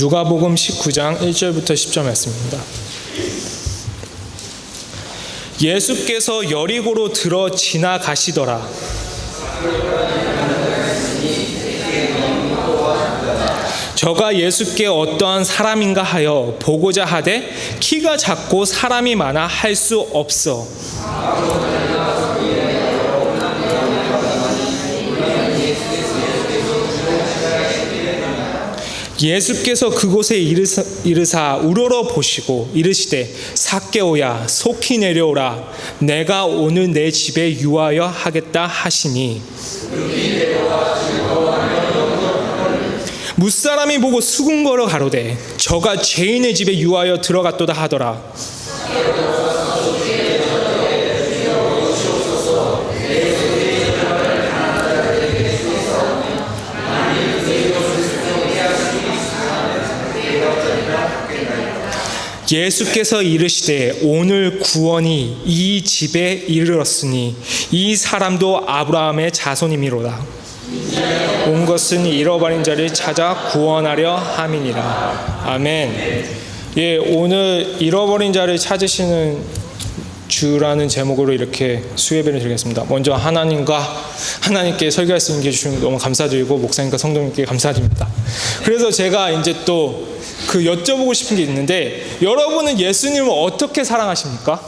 누가복음 19장 1절부터 10절 말씀입니다. 예수께서 여리고로 들어 지나가시더라. 저가 예수께 어떠한 사람인가 하여 보고자 하되 키가 작고 사람이 많아 할 수 없어. 예수께서 그곳에 이르사 우러러 보시고 이르시되 삭개오야 속히 내려오라 내가 오늘 내 집에 유하여 하겠다 하시니 무사람이 보고 수군거려 가로되 저가 죄인의 집에 유하여 들어갔도다 하더라. 예수께서 이르시되 오늘 구원이 이 집에 이르렀으니 이 사람도 아브라함의 자손이미로다. 온 것은 잃어버린 자를 찾아 구원하려 함이니라. 아멘. 예, 오늘 잃어버린 자를 찾으시는 주라는 제목으로 이렇게 수예배를 드리겠습니다. 먼저 하나님께 설교할 수 있는 게 주시면 너무 감사드리고 목사님과 성도님께 감사드립니다. 그래서 제가 이제 또 여쭤보고 싶은 게 있는데, 여러분은 예수님을 어떻게 사랑하십니까?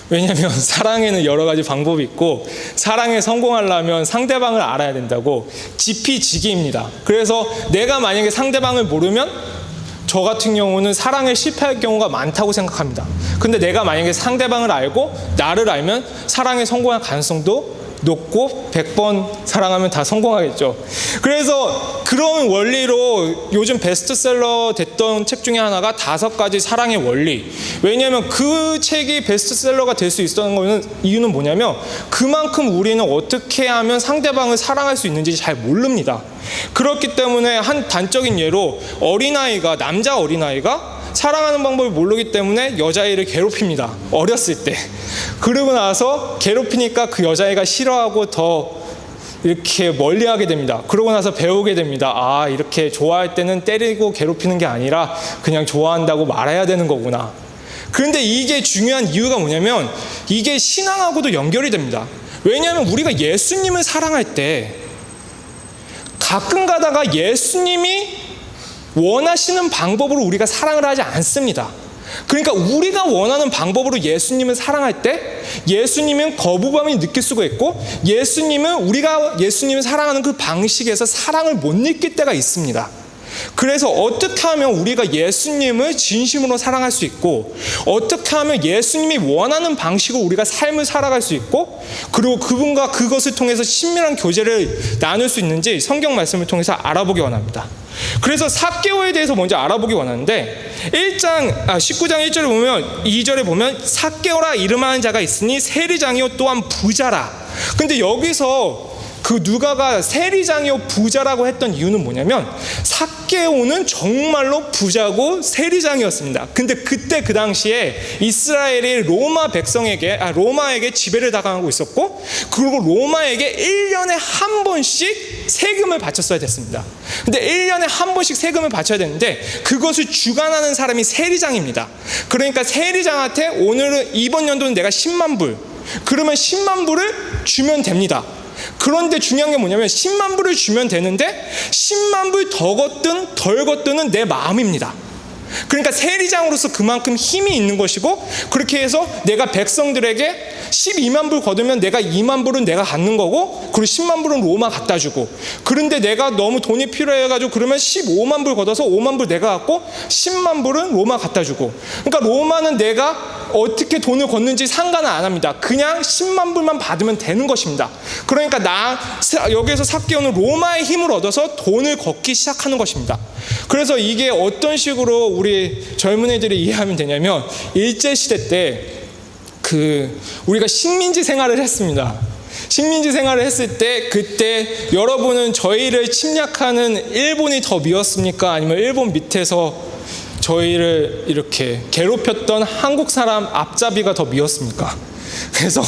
왜냐하면 사랑에는 여러 가지 방법이 있고 사랑에 성공하려면 상대방을 알아야 된다고 지피지기입니다. 그래서 내가 만약에 상대방을 모르면 저 같은 경우는 사랑에 실패할 경우가 많다고 생각합니다. 근데 내가 만약에 상대방을 알고 나를 알면 사랑에 성공할 가능성도 높고 100번 사랑하면 다 성공하겠죠. 그래서 그런 원리로 요즘 베스트셀러 됐던 책 중에 하나가 5가지 사랑의 원리. 왜냐하면 그 책이 베스트셀러가 될 수 있었던 이유는 뭐냐면 그만큼 우리는 어떻게 하면 상대방을 사랑할 수 있는지 잘 모릅니다. 그렇기 때문에 한 단적인 예로 남자 어린아이가 사랑하는 방법을 모르기 때문에 여자아이를 괴롭힙니다. 어렸을 때. 그러고 나서 괴롭히니까 그 여자아이가 싫어하고 더 이렇게 멀리하게 됩니다. 그러고 나서 배우게 됩니다. 아, 이렇게 좋아할 때는 때리고 괴롭히는 게 아니라 그냥 좋아한다고 말해야 되는 거구나. 그런데 이게 중요한 이유가 뭐냐면 이게 신앙하고도 연결이 됩니다. 왜냐하면 우리가 예수님을 사랑할 때 가끔 가다가 예수님이 원하시는 방법으로 우리가 사랑을 하지 않습니다. 그러니까 우리가 원하는 방법으로 예수님을 사랑할 때 예수님은 거부감을 느낄 수가 있고 우리가 예수님을 사랑하는 그 방식에서 사랑을 못 느낄 때가 있습니다. 그래서 어떻게 하면 우리가 예수님을 진심으로 사랑할 수 있고 어떻게 하면 예수님이 원하는 방식으로 우리가 삶을 살아갈 수 있고 그리고 그분과 그것을 통해서 친밀한 교제를 나눌 수 있는지 성경 말씀을 통해서 알아보기 원합니다. 그래서 삭개오에 대해서 먼저 알아보기 원하는데 19장 1절에 보면 2절에 보면 삭개오라 이름하는 자가 있으니 세리장이요 또한 부자라. 근데 여기서 그 누가가 세리장이요 부자라고 했던 이유는 뭐냐면 삭개오는 정말로 부자고 세리장이었습니다. 근데 그때 그 당시에 이스라엘이 로마에게 지배를 당하고 있었고 그리고 로마에게 1년에 한 번씩 세금을 바쳤어야 됐습니다. 근데 1년에 한 번씩 세금을 바쳐야 되는데 그것을 주관하는 사람이 세리장입니다. 그러니까 세리장한테 이번 연도는 내가 10만 불 그러면 10만 불을 주면 됩니다. 그런데 중요한 게 뭐냐면 10만 불을 주면 되는데 10만 불 더 걷든 덜 걷든은 내 마음입니다. 그러니까 세리장으로서 그만큼 힘이 있는 것이고 그렇게 해서 내가 백성들에게 12만 불 거두면 내가 2만 불은 내가 갖는 거고 그리고 10만 불은 로마 갖다 주고 그런데 내가 너무 돈이 필요해가지고 그러면 15만 불 걷어서 5만 불 내가 갖고 10만 불은 로마 갖다 주고 그러니까 로마는 내가 어떻게 돈을 걷는지 상관은 안 합니다. 그냥 10만 불만 받으면 되는 것입니다. 그러니까 여기에서 삭개오는 로마의 힘을 얻어서 돈을 걷기 시작하는 것입니다. 그래서 이게 어떤 식으로 우리 젊은이들이 이해하면 되냐면 일제시대 때 우리가 식민지 생활을 했습니다. 식민지 생활을 했을 때 그때 여러분은 저희를 침략하는 일본이 더 미웠습니까? 아니면 일본 밑에서 저희를 이렇게 괴롭혔던 한국 사람 앞잡이가 더 미웠습니까? 그래서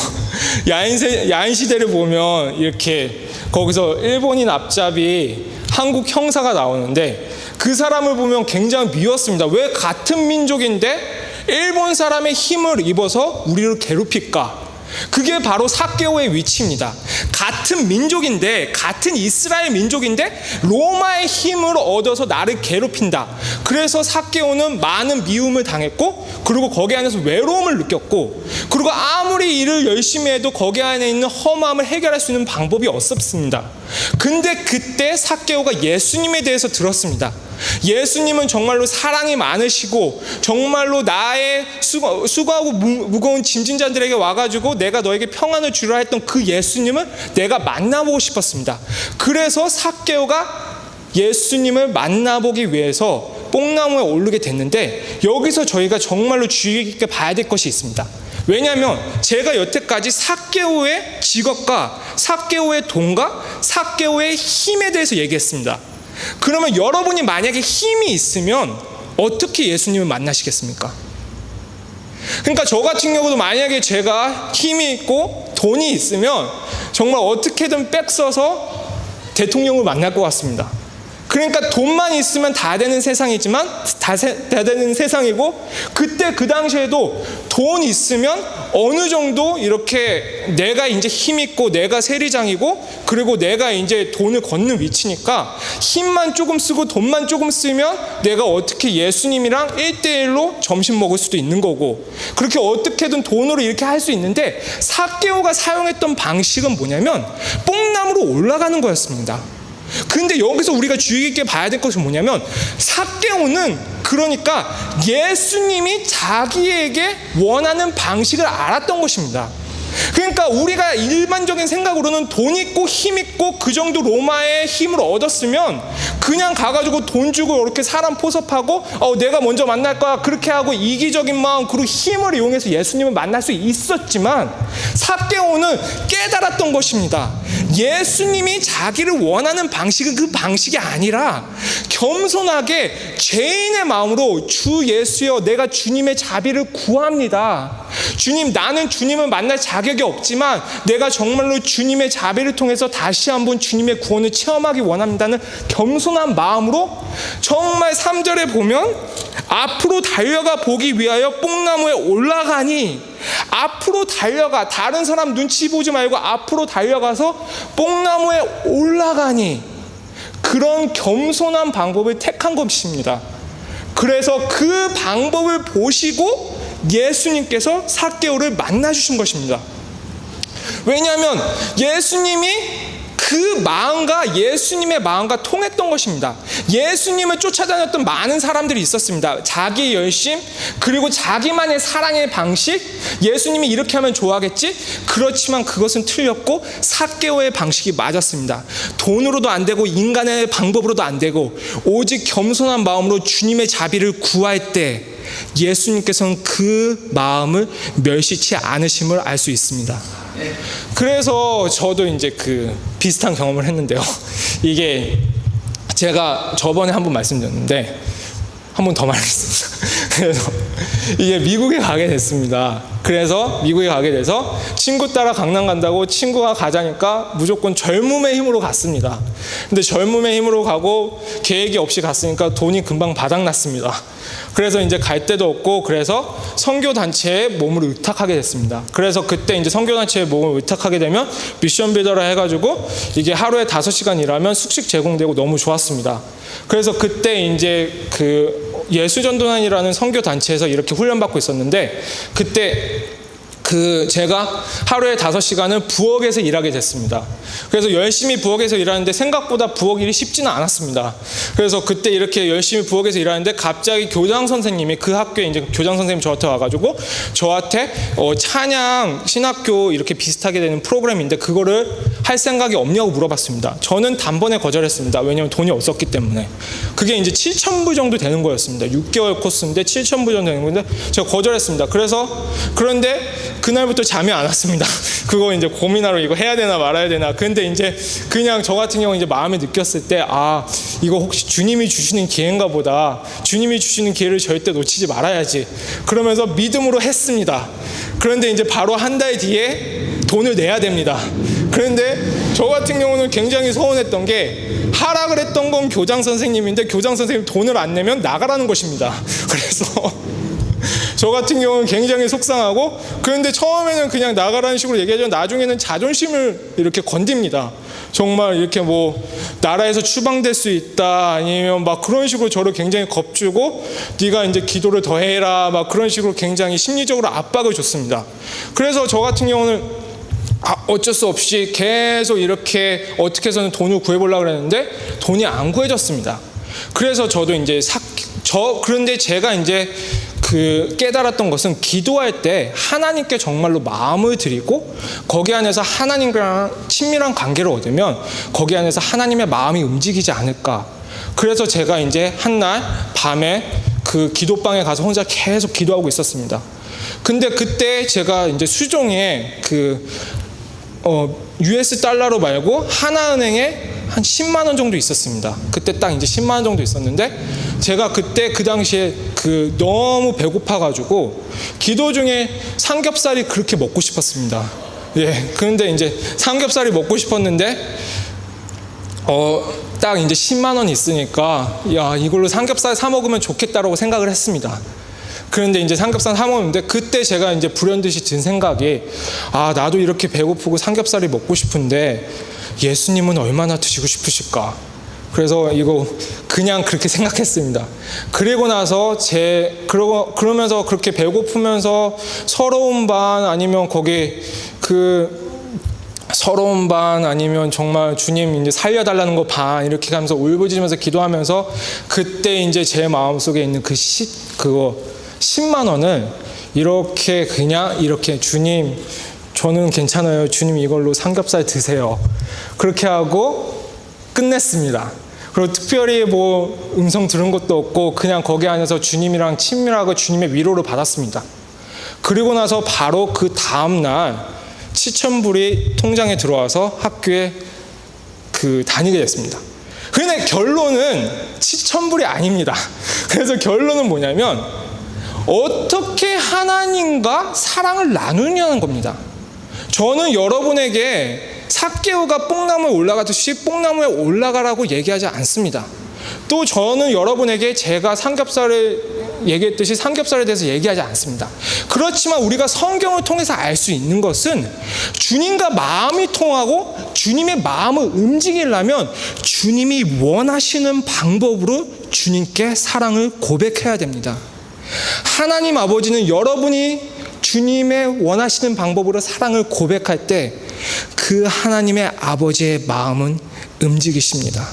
야인 시대를 보면 이렇게 거기서 일본인 앞잡이 한국 형사가 나오는데 그 그 사람을 보면 굉장히 미웠습니다. 왜 같은 민족인데 일본 사람의 힘을 입어서 우리를 괴롭힐까? 그게 바로 삭개오의 위치입니다. 같은 민족인데, 같은 이스라엘 민족인데 로마의 힘을 얻어서 나를 괴롭힌다. 그래서 삭개오는 많은 미움을 당했고, 그리고 거기 안에서 외로움을 느꼈고, 그리고 아무리 일을 열심히 해도 거기 안에 있는 험함을 해결할 수 있는 방법이 없었습니다. 근데 그때 삭개오가 예수님에 대해서 들었습니다. 예수님은 정말로 사랑이 많으시고 정말로 나의 수고하고 무거운 짐진 자들에게 와가지고 내가 너에게 평안을 주라 했던 그 예수님을 내가 만나보고 싶었습니다. 그래서 삭개오가 예수님을 만나보기 위해서 뽕나무에 오르게 됐는데, 여기서 저희가 정말로 주의 깊게 봐야 될 것이 있습니다. 왜냐하면 제가 여태까지 삭개오의 직업과 삭개오의 돈과 삭개오의 힘에 대해서 얘기했습니다. 그러면 여러분이 만약에 힘이 있으면 어떻게 예수님을 만나시겠습니까? 그러니까 저 같은 경우도 만약에 제가 힘이 있고 돈이 있으면 정말 어떻게든 빽써서 대통령을 만날 것 같습니다. 그러니까 돈만 있으면 다 되는 세상이지만 다 되는 세상이고, 그때 그 당시에도 돈 있으면 어느 정도 이렇게 내가 이제 힘 있고 내가 세리장이고 그리고 내가 이제 돈을 걷는 위치니까 힘만 조금 쓰고 돈만 조금 쓰면 내가 어떻게 예수님이랑 1대1로 점심 먹을 수도 있는 거고, 그렇게 어떻게든 돈으로 이렇게 할 수 있는데, 삭개오가 사용했던 방식은 뭐냐면 뽕나무로 올라가는 거였습니다. 근데 여기서 우리가 주의 깊게 봐야 될 것은 뭐냐면, 삭개오는 그러니까 예수님이 자기에게 원하는 방식을 알았던 것입니다. 그러니까 우리가 일반적인 생각으로는 돈 있고 힘 있고 그 정도 로마의 힘을 얻었으면 그냥 가가지고 돈 주고 이렇게 사람 포섭하고 내가 먼저 만날 거야 그렇게 하고 이기적인 마음 그리고 힘을 이용해서 예수님을 만날 수 있었지만, 삭개오는 깨달았던 것입니다. 예수님이 자기를 원하는 방식은 그 방식이 아니라 겸손하게 죄인의 마음으로 주 예수여 내가 주님의 자비를 구합니다. 주님, 나는 주님을 만날 자격이 없지만 내가 정말로 주님의 자비를 통해서 다시 한번 주님의 구원을 체험하기 원합니다는 겸손한 마음으로, 정말 3절에 보면 앞으로 달려가 보기 위하여 뽕나무에 올라가니, 앞으로 달려가, 다른 사람 눈치 보지 말고 앞으로 달려가서 뽕나무에 올라가니, 그런 겸손한 방법을 택한 것입니다. 그래서 그 방법을 보시고 예수님께서 삭개오를 만나주신 것입니다. 왜냐하면 예수님이 그 마음과 예수님의 마음과 통했던 것입니다. 예수님을 쫓아다녔던 많은 사람들이 있었습니다. 자기의 열심, 그리고 자기만의 사랑의 방식, 예수님이 이렇게 하면 좋아하겠지? 그렇지만 그것은 틀렸고 삭개오의 방식이 맞았습니다. 돈으로도 안 되고 인간의 방법으로도 안 되고 오직 겸손한 마음으로 주님의 자비를 구할 때 예수님께서는 그 마음을 멸시치 않으심을 알 수 있습니다. 그래서 저도 이제 그 비슷한 경험을 했는데요. 이게 제가 저번에 한번 말씀드렸는데 한 번 더 말하겠습니다. 그래서 이게 미국에 가게 됐습니다. 그래서 미국에 가게 돼서 친구 따라 강남 간다고 친구가 가자니까 무조건 젊음의 힘으로 갔습니다. 근데 젊음의 힘으로 가고 계획이 없이 갔으니까 돈이 금방 바닥났습니다. 그래서 이제 갈 데도 없고, 그래서 선교단체에 몸을 의탁하게 됐습니다. 그래서 그때 이제 선교단체에 몸을 의탁하게 되면 미션 빌더라 해가지고 이게 하루에 5시간 일하면 숙식 제공되고 너무 좋았습니다. 그래서 그때 이제 그 예수전도단이라는 선교단체에서 이렇게 훈련받고 있었는데, 그때 제가 하루에 5시간을 부엌에서 일하게 됐습니다. 그래서 열심히 부엌에서 일하는데 생각보다 부엌 일이 쉽지는 않았습니다. 그래서 그때 이렇게 열심히 부엌에서 일하는데 갑자기 교장 선생님이, 그 학교에 이제 교장 선생님이 저한테 와가지고 저한테 찬양 신학교 이렇게 비슷하게 되는 프로그램인데 그거를 할 생각이 없냐고 물어봤습니다. 저는 단번에 거절했습니다. 왜냐하면 돈이 없었기 때문에. 그게 이제 7,000불 정도 되는 거였습니다. 6개월 코스인데 7,000불 정도 되는 건데 제가 거절했습니다. 그런데 그날부터 잠이 안 왔습니다. 그거 이제 고민하러 이거 해야 되나 말아야 되나. 근데 이제 그냥 저 같은 경우 이제 마음에 느꼈을 때, 이거 혹시 주님이 주시는 기회인가 보다. 주님이 주시는 기회를 절대 놓치지 말아야지. 그러면서 믿음으로 했습니다. 그런데 이제 바로 한 달 뒤에 돈을 내야 됩니다. 그런데 저 같은 경우는 굉장히 서운했던 게 하라 그랬던 건 교장 선생님인데 교장 선생님 돈을 안 내면 나가라는 것입니다. 그래서 저 같은 경우는 굉장히 속상하고, 그런데 처음에는 그냥 나가라는 식으로 얘기하죠. 나중에는 자존심을 이렇게 건듭니다. 정말 이렇게 뭐 나라에서 추방될 수 있다, 아니면 막 그런 식으로 저를 굉장히 겁주고 네가 이제 기도를 더 해라, 막 그런 식으로 굉장히 심리적으로 압박을 줬습니다. 그래서 저 같은 경우는 어쩔 수 없이 계속 이렇게 어떻게 해서는 돈을 구해보려고 그랬는데 돈이 안 구해졌습니다. 그래서 저도 이제 그런데 제가 이제 깨달았던 것은, 기도할 때 하나님께 정말로 마음을 드리고 거기 안에서 하나님과 친밀한 관계를 얻으면 거기 안에서 하나님의 마음이 움직이지 않을까. 그래서 제가 이제 한날 밤에 기도방에 가서 혼자 계속 기도하고 있었습니다. 근데 그때 제가 이제 수종에 US 달러로 말고 하나은행에 한 10만 원 정도 있었습니다. 그때 딱 이제 10만 원 정도 있었는데, 제가 그때 그 당시에 너무 배고파가지고 기도 중에 삼겹살이 그렇게 먹고 싶었습니다. 예, 그런데 이제 삼겹살이 먹고 싶었는데 딱 이제 10만 원 있으니까 야, 이걸로 삼겹살 사 먹으면 좋겠다라고 생각을 했습니다. 그런데 이제 삼겹살 사 먹는데 그때 제가 이제 불현듯이 든 생각이, 나도 이렇게 배고프고 삼겹살이 먹고 싶은데 예수님은 얼마나 드시고 싶으실까. 그래서 이거 그냥 그렇게 생각했습니다. 그리고 나서 그러면서 그렇게 배고프면서 서러운 반, 아니면 거기 서러운 반, 아니면 정말 주님 이제 살려달라는 거 반, 이렇게 하면서 울부짖으면서 기도하면서 그때 이제 제 마음속에 있는 그거 10만 원을 이렇게 주님, 저는 괜찮아요. 주님 이걸로 삼겹살 드세요. 그렇게 하고 끝냈습니다. 그리고 특별히 뭐 음성 들은 것도 없고 그냥 거기 안에서 주님이랑 친밀하고 주님의 위로를 받았습니다. 그리고 나서 바로 그 다음날 7,000불이 통장에 들어와서 학교에 다니게 됐습니다. 그런데 결론은 7,000불이 아닙니다. 그래서 결론은 뭐냐면, 어떻게 하나님과 사랑을 나누냐는 겁니다. 저는 여러분에게 삭개오가 뽕나무에 올라가듯이 뽕나무에 올라가라고 얘기하지 않습니다. 또 저는 여러분에게 제가 삼겹살을 얘기했듯이 삼겹살에 대해서 얘기하지 않습니다. 그렇지만 우리가 성경을 통해서 알 수 있는 것은, 주님과 마음이 통하고 주님의 마음을 움직이려면 주님이 원하시는 방법으로 주님께 사랑을 고백해야 됩니다. 하나님 아버지는 여러분이 주님의 원하시는 방법으로 사랑을 고백할 때 그 하나님의 아버지의 마음은 움직이십니다.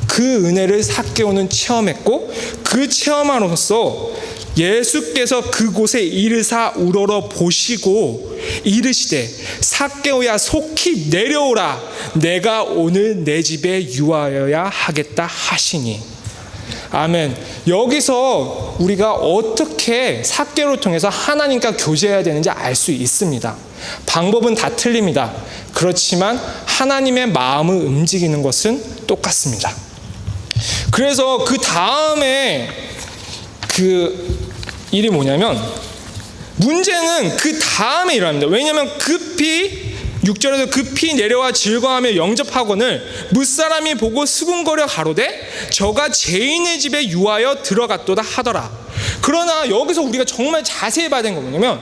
그 은혜를 삭개오는 체험했고, 그 체험함으로써 예수께서 그곳에 이르사 우러러 보시고 이르시되, 삭개오야 속히 내려오라, 내가 오늘 내 집에 유하여야 하겠다 하시니. 아멘. 여기서 우리가 어떻게 삭개오를 통해서 하나님과 교제해야 되는지 알 수 있습니다. 방법은 다 틀립니다. 그렇지만 하나님의 마음을 움직이는 것은 똑같습니다. 그래서 그 다음에 일이 뭐냐면, 문제는 그 다음에 일어납니다. 왜냐하면 급히 6절에서 급히 내려와 즐거워하며 영접하거늘 뭇사람이 보고 수군거려 가로되 저가 죄인의 집에 유하여 들어갔도다 하더라. 그러나 여기서 우리가 정말 자세히 봐야 되는 거 뭐냐면,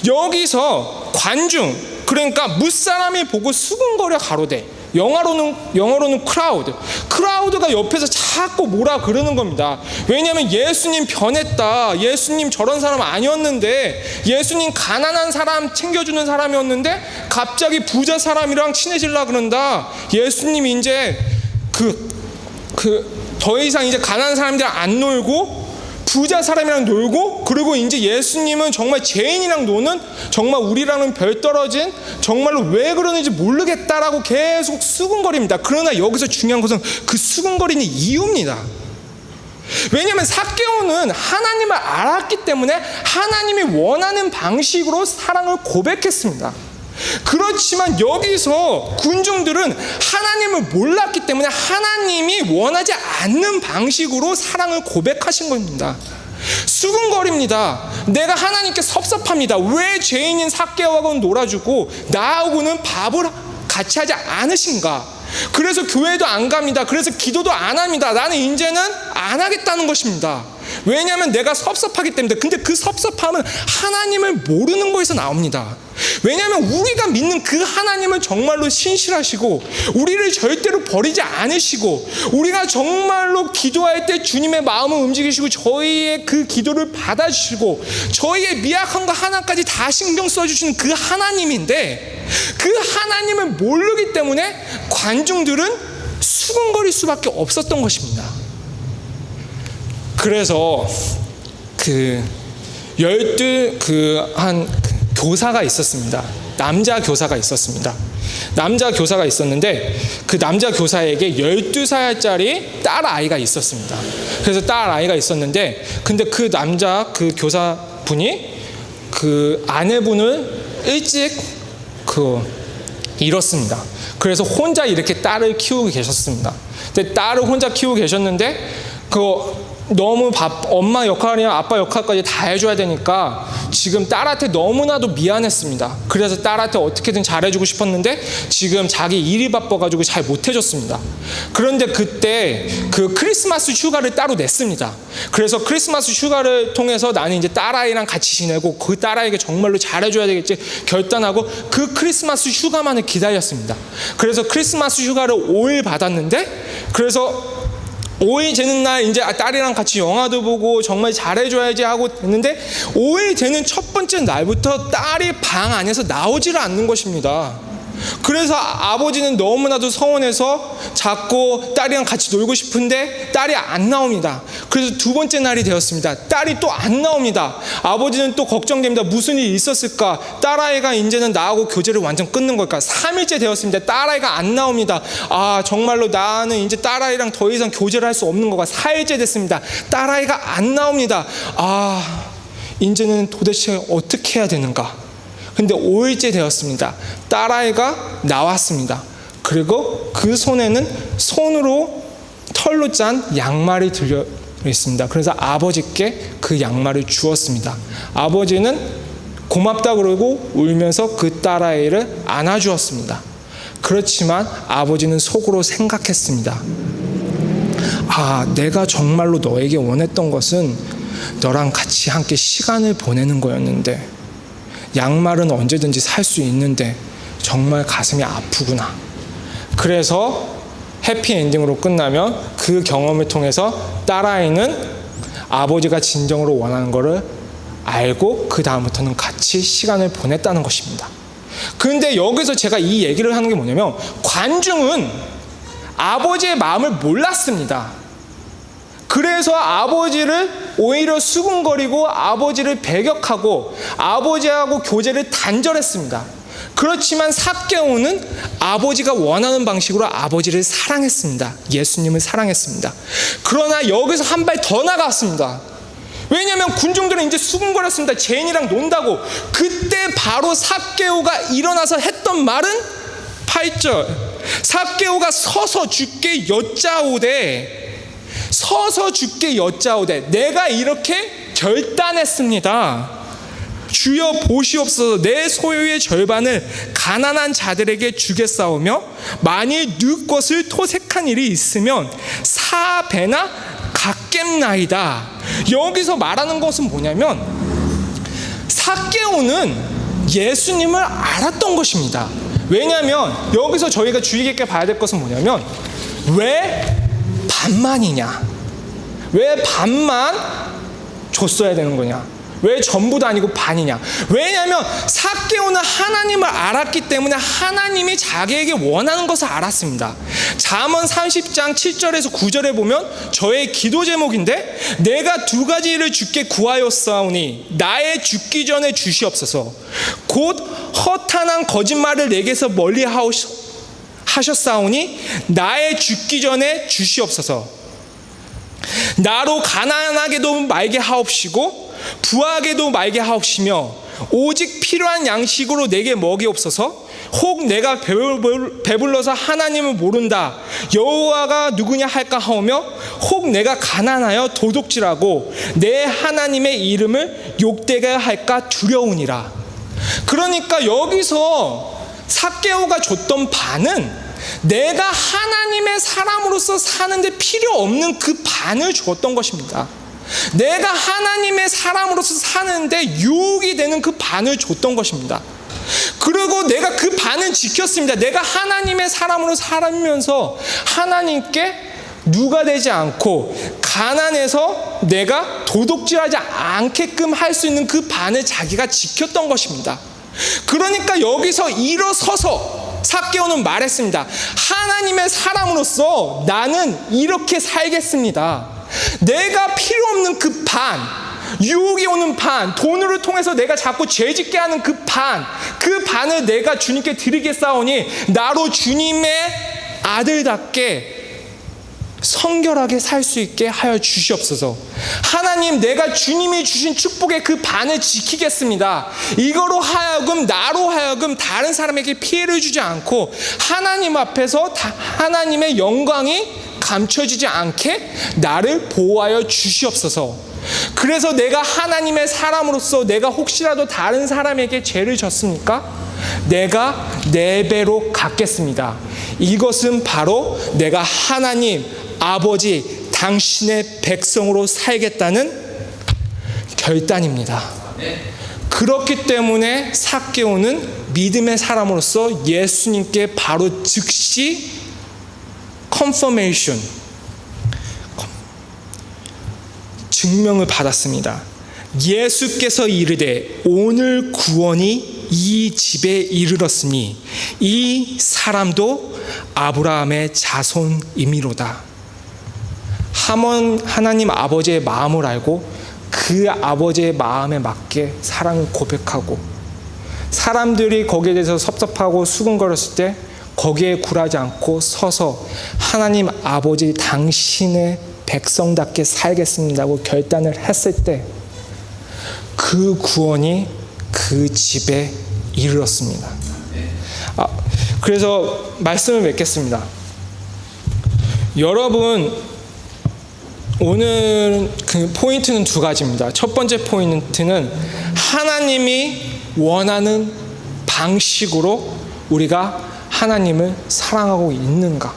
여기서 관중, 그러니까 뭇사람이 보고 수군거려 가로되, 영어로는 크라우드가 옆에서 자꾸 뭐라 그러는 겁니다. 왜냐하면 예수님 변했다, 예수님 저런 사람 아니었는데, 예수님 가난한 사람 챙겨주는 사람이었는데 갑자기 부자 사람이랑 친해지려고 그런다. 예수님이 이제 더 이상 이제 가난한 사람들 안 놀고 부자 사람이랑 놀고, 그리고 이제 예수님은 정말 죄인이랑 노는, 정말 우리랑은 별 떨어진, 정말로 왜 그러는지 모르겠다라고 계속 수군거립니다. 그러나 여기서 중요한 것은 그 수군거리는 이유입니다. 왜냐하면 삭개오는 하나님을 알았기 때문에 하나님이 원하는 방식으로 사랑을 고백했습니다. 그렇지만 여기서 군중들은 하나님을 몰랐기 때문에 하나님이 원하지 않는 방식으로 사랑을 고백하신 겁니다. 수군거립니다. 내가 하나님께 섭섭합니다. 왜 죄인인 삭개오하고는 놀아주고 나하고는 밥을 같이 하지 않으신가? 그래서 교회도 안 갑니다. 그래서 기도도 안 합니다. 나는 이제는 안 하겠다는 것입니다. 왜냐하면 내가 섭섭하기 때문에. 근데 그 섭섭함은 하나님을 모르는 거에서 나옵니다. 왜냐하면 우리가 믿는 그 하나님은 정말로 신실하시고 우리를 절대로 버리지 않으시고 우리가 정말로 기도할 때 주님의 마음을 움직이시고 저희의 그 기도를 받아주시고 저희의 미약한 거 하나까지 다 신경 써주시는 그 하나님인데 그 하나님을 모르기 때문에 관중들은 수근거릴 수밖에 없었던 것입니다. 그래서 교사가 있었습니다. 남자 교사가 있었습니다. 남자 교사가 있었는데 그 남자 교사에게 12살짜리 딸 아이가 있었습니다. 그래서 딸 아이가 있었는데 근데 그 남자 그 교사분이 그 아내분을 일찍 잃었습니다. 그래서 혼자 이렇게 딸을 키우고 계셨습니다. 근데 딸을 혼자 키우고 계셨는데 너무 엄마 역할이랑 아빠 역할까지 다 해줘야 되니까 지금 딸한테 너무나도 미안했습니다. 그래서 딸한테 어떻게든 잘해주고 싶었는데 지금 자기 일이 바빠가지고 잘 못해줬습니다. 그런데 그때 그 크리스마스 휴가를 따로 냈습니다. 그래서 크리스마스 휴가를 통해서 나는 이제 딸아이랑 같이 지내고 그 딸아이에게 정말로 잘해줘야 되겠지 결단하고 그 크리스마스 휴가만을 기다렸습니다. 그래서 크리스마스 휴가를 5일 받았는데 그래서 5일 되는 날 이제 딸이랑 같이 영화도 보고 정말 잘해줘야지 하고 됐는데 5일 되는 첫 번째 날부터 딸이 방 안에서 나오지를 않는 것입니다. 그래서 아버지는 너무나도 서운해서 자꾸 딸이랑 같이 놀고 싶은데 딸이 안 나옵니다. 그래서 두 번째 날이 되었습니다. 딸이 또 안 나옵니다. 아버지는 또 걱정됩니다. 무슨 일이 있었을까? 딸아이가 이제는 나하고 교제를 완전 끊는 걸까? 3일째 되었습니다. 딸아이가 안 나옵니다. 정말로 나는 이제 딸아이랑 더 이상 교제를 할 수 없는 거가 4일째 됐습니다. 딸아이가 안 나옵니다. 이제는 도대체 어떻게 해야 되는가? 근데 5일째 되었습니다. 딸아이가 나왔습니다. 그리고 그 손에는 손으로 털로 짠 양말이 들려 있습니다. 그래서 아버지께 그 양말을 주었습니다. 아버지는 고맙다 그러고 울면서 그 딸아이를 안아주었습니다. 그렇지만 아버지는 속으로 생각했습니다. 내가 정말로 너에게 원했던 것은 너랑 같이 함께 시간을 보내는 거였는데 양말은 언제든지 살 수 있는데 정말 가슴이 아프구나. 그래서 해피엔딩으로 끝나면 그 경험을 통해서 딸아이는 아버지가 진정으로 원하는 것을 알고 그 다음부터는 같이 시간을 보냈다는 것입니다. 그런데 여기서 제가 이 얘기를 하는 게 뭐냐면 관중은 아버지의 마음을 몰랐습니다. 그래서 아버지를 오히려 수군거리고 아버지를 배격하고 아버지하고 교제를 단절했습니다. 그렇지만 삭개오는 아버지가 원하는 방식으로 아버지를 사랑했습니다. 예수님을 사랑했습니다. 그러나 여기서 한 발 더 나갔습니다. 왜냐하면 군중들은 이제 수군거렸습니다. 죄인이랑 논다고. 그때 바로 삭개오가 일어나서 했던 말은 8절 삭개오가 서서 주께 여짜오되 내가 이렇게 결단했습니다. 주여 보시옵소서. 내 소유의 절반을 가난한 자들에게 주겠사오며 만일 네 것을 토색한 일이 있으면 4배나 갚겠나이다. 여기서 말하는 것은 뭐냐면 삭개오는 예수님을 알았던 것입니다. 왜냐하면 여기서 저희가 주의 깊게 봐야 될 것은 뭐냐면 왜 반만이냐? 왜 반만 줬어야 되는 거냐? 왜 전부도 아니고 반이냐? 왜냐하면 삭개오는 하나님을 알았기 때문에 하나님이 자기에게 원하는 것을 알았습니다. 잠언 30장 7절에서 9절에 보면 저의 기도 제목인데 내가 두 가지를 주께 구하였사오니 나의 죽기 전에 주시옵소서. 곧 허탄한 거짓말을 내게서 멀리 하셨사오니 나의 죽기 전에 주시옵소서. 나로 가난하게도 말게 하옵시고 부하게도 말게 하옵시며 오직 필요한 양식으로 내게 먹이옵소서. 혹 내가 배불러서 하나님을 모른다 여호와가 누구냐 할까 하오며 혹 내가 가난하여 도둑질하고 내 하나님의 이름을 욕되게 할까 두려우니라. 그러니까 여기서 삭개오가 줬던 반은 내가 하나님의 사람으로서 사는데 필요 없는 그 반을 주었던 것입니다. 내가 하나님의 사람으로서 사는데 유혹이 되는 그 반을 줬던 것입니다. 그리고 내가 그 반은 지켰습니다. 내가 하나님의 사람으로 살면서 하나님께 누가 되지 않고 가난해서 내가 도둑질하지 않게끔 할 수 있는 그 반을 자기가 지켰던 것입니다. 그러니까 여기서 일어서서 삭개오는 말했습니다. 하나님의 사람으로서 나는 이렇게 살겠습니다. 내가 필요 없는 그 반, 유혹이 오는 반, 돈으로 통해서 내가 자꾸 죄짓게 하는 그 반을 내가 주님께 드리겠사오니 나로 주님의 아들답게 성결하게 살 수 있게 하여 주시옵소서. 하나님, 내가 주님이 주신 축복의 그 반을 지키겠습니다. 이거로 하여금, 나로 하여금 다른 사람에게 피해를 주지 않고 하나님 앞에서 하나님의 영광이 감춰지지 않게 나를 보호하여 주시옵소서. 그래서 내가 하나님의 사람으로서 내가 혹시라도 다른 사람에게 죄를 졌습니까? 내가 4배로 갚겠습니다. 이것은 바로 내가 하나님 아버지 당신의 백성으로 살겠다는 결단입니다. 그렇기 때문에 삭개오는 믿음의 사람으로서 예수님께 바로 즉시 컨퍼메이션, 증명을 받았습니다. 예수께서 이르되 오늘 구원이 이 집에 이르렀으니 이 사람도 아브라함의 자손이미로다. 하나님 아버지의 마음을 알고 그 아버지의 마음에 맞게 사랑을 고백하고, 사람들이 거기에 대해서 섭섭하고 수근거렸을 때 거기에 굴하지 않고 서서 하나님 아버지 당신의 백성답게 살겠습니다고 결단을 했을 때 그 구원이 그 집에 이르렀습니다. 그래서 말씀을 맺겠습니다. 여러분, 오늘 그 포인트는 2가지입니다. 첫 번째 포인트는 하나님이 원하는 방식으로 우리가 하나님을 사랑하고 있는가.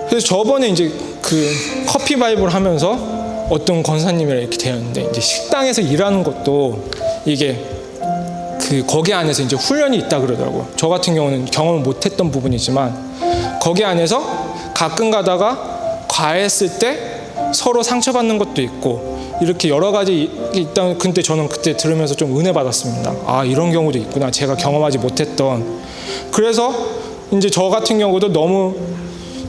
그래서 저번에 이제 그 커피 바이블 하면서 어떤 권사님이랑 이렇게 되었는데, 이제 식당에서 일하는 것도 이게 그 거기 안에서 이제 훈련이 있다 그러더라고요. 저 같은 경우는 경험을 못했던 부분이지만 거기 안에서 가끔 가다가 과했을 때 서로 상처받는 것도 있고 이렇게 여러 가지 있다. 근데 저는 그때 들으면서 좀 은혜 받았습니다. 아, 이런 경우도 있구나. 제가 경험하지 못했던. 그래서 이제 저 같은 경우도 너무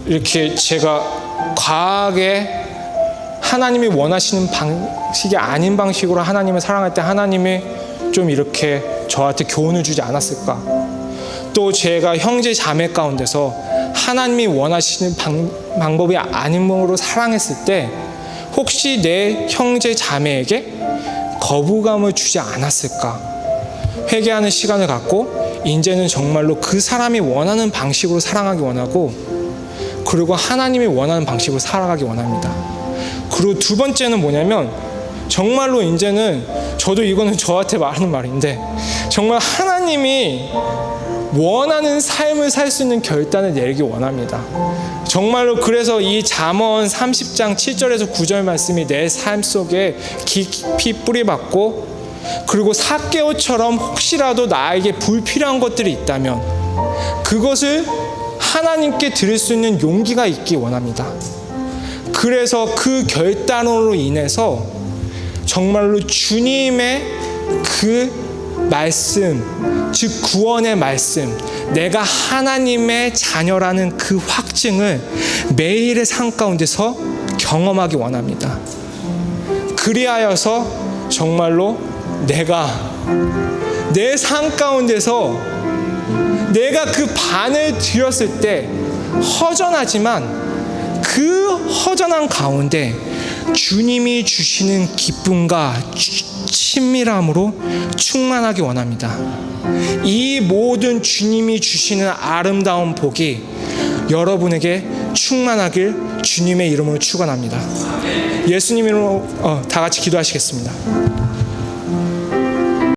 이렇게 제가 과하게 하나님이 원하시는 방식이 아닌 방식으로 하나님을 사랑할 때 하나님이 좀 이렇게 저한테 교훈을 주지 않았을까. 또 제가 형제 자매 가운데서 하나님이 원하시는 방법이 아닌 몸으로 사랑했을 때 혹시 내 형제 자매에게 거부감을 주지 않았을까. 회개하는 시간을 갖고 이제는 정말로 그 사람이 원하는 방식으로 사랑하기 원하고, 그리고 하나님이 원하는 방식으로 살아가기 원합니다. 그리고 2번째는 뭐냐면, 정말로 이제는 저도 이거는 저한테 말하는 말인데, 정말 하나님이 원하는 삶을 살 수 있는 결단을 내리기 원합니다. 정말로 그래서 이 잠언 30장 7절에서 9절 말씀이 내 삶 속에 깊이 뿌리박고, 그리고 삭개오처럼 혹시라도 나에게 불필요한 것들이 있다면 그것을 하나님께 드릴 수 있는 용기가 있기 원합니다. 그래서 그 결단으로 인해서 정말로 주님의 그 말씀, 즉 구원의 말씀, 내가 하나님의 자녀라는 그 확증을 매일의 삶 가운데서 경험하기 원합니다. 그리하여서 정말로 내가 내 삶 가운데서 내가 그 반을 드렸을 때 허전하지만 그 허전한 가운데 주님이 주시는 기쁨과 친밀함으로 충만하기 원합니다. 이 모든 주님이 주시는 아름다운 복이 여러분에게 충만하길 주님의 이름으로 축원합니다. 예수님 이름으로 다 같이 기도하시겠습니다.